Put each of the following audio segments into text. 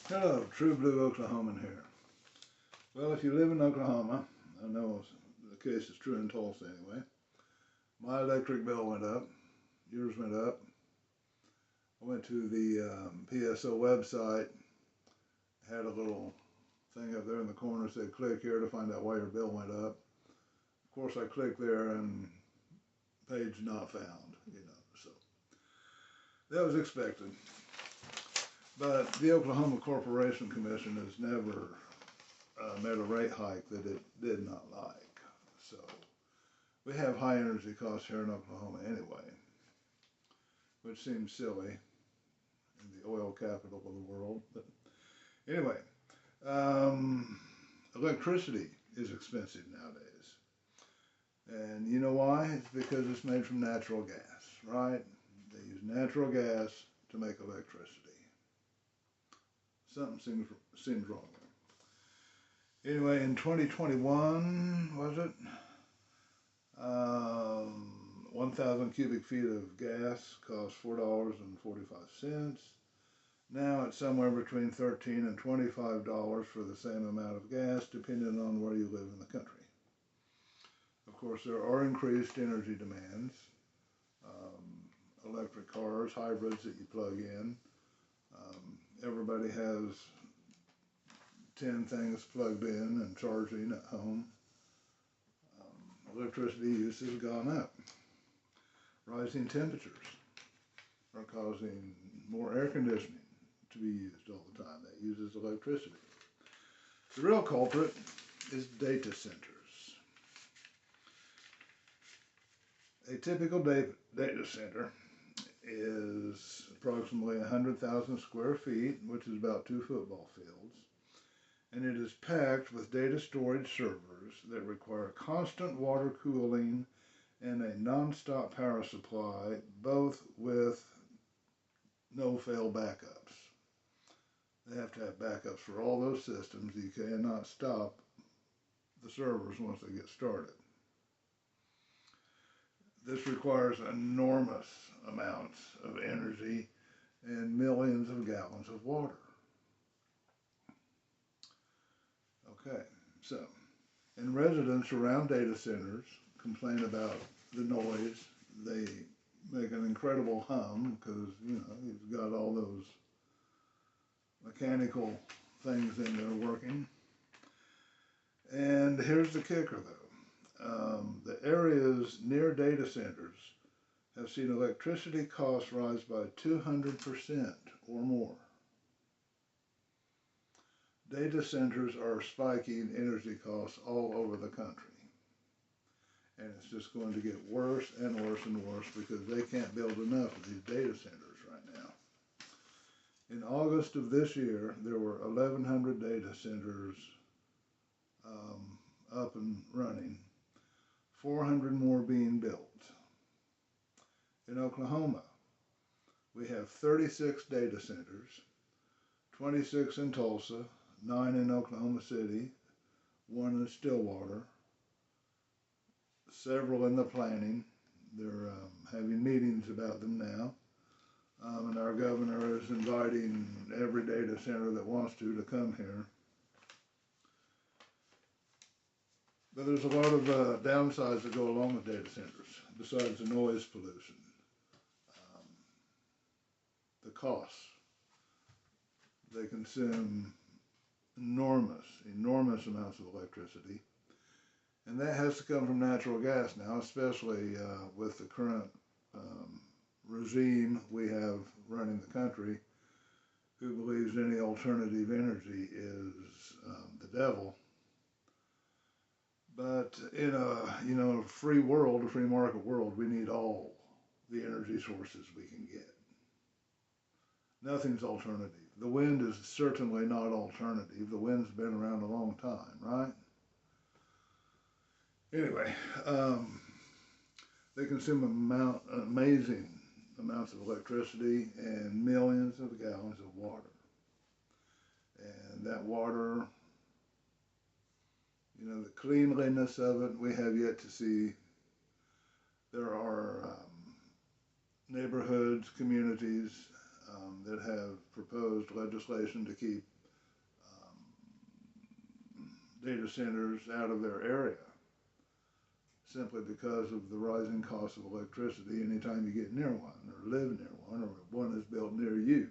Hello, True Blue Oklahoman here. Well, if you live in Oklahoma, I know the case is true in Tulsa anyway. My electric bill went up. Yours went up. I went to the PSO website, had a little thing up there in the corner that said click here to find out why your bill went up. Of course, I clicked there and page not found. So that was expected. But the Oklahoma Corporation Commission has never made a rate hike that it did not like. So we have high energy costs here in Oklahoma anyway, which seems silly in the oil capital of the world. But anyway, um, electricity is expensive nowadays. And you know why? It's because it's made from natural gas, right? They use natural gas to make electricity. Something seems wrong there. Anyway, in 2021, was it? 1,000 cubic feet of gas cost $4.45. Now it's somewhere between $13 and $25 for the same amount of gas, depending on where you live in the country. Of course, there are increased energy demands. Electric cars, hybrids that you plug in. Everybody has 10 things plugged in and charging at home. Electricity use has gone up. Rising temperatures are causing more air conditioning to be used all the time. That uses electricity. The real culprit is data centers. A typical data center is approximately 100,000 square feet, which is about 2 football fields, and it is packed with data storage servers that require constant water cooling and a non-stop power supply, both with no-fail backups. They have to have backups for all those systems. You cannot stop the servers once they get started. This requires enormous amounts of energy and millions of gallons of water. Okay, so, and residents around data centers complain about the noise. They make an incredible hum because, you've got all those mechanical things in there working. And here's the kicker though. The areas near data centers have seen electricity costs rise by 200% or more. Data centers are spiking energy costs all over the country. And it's just going to get worse and worse and worse because they can't build enough of these data centers right now. In August of this year, there were 1,100 data centers up and running, 400 more being built. In Oklahoma, we have 36 data centers, 26 in Tulsa, 9 in Oklahoma City, 1 in Stillwater, several in the planning. They're having meetings about them now. And our governor is inviting every data center that wants to come here. But there's a lot of downsides that go along with data centers, besides the noise pollution. The costs. They consume enormous amounts of electricity. And that has to come from natural gas now, especially with the current regime we have running the country, who believes any alternative energy is the devil. But in a free world, a free market world, we need all the energy sources we can get. Nothing's alternative. The wind is certainly not alternative. The wind's been around a long time, right? Anyway, they consume amazing amounts of electricity and millions of gallons of water. And that water, the cleanliness of it, we have yet to see. There are neighborhoods, communities that have proposed legislation to keep data centers out of their area, simply because of the rising cost of electricity anytime you get near one, or live near one, or one is built near you.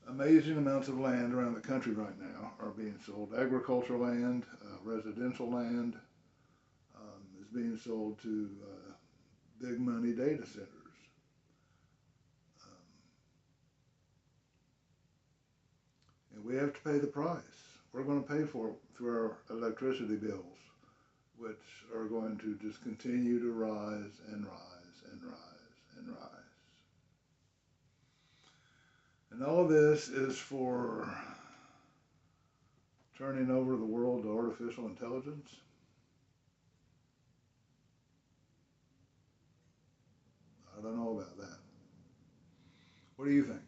Amazing amounts of land around the country right now are being sold. Agricultural land, residential land is being sold to big money data centers. And we have to pay the price. We're going to pay for it through our electricity bills, which are going to just continue to rise and rise and rise and rise. And all of this is for turning over the world to artificial intelligence. I don't know about that. What do you think?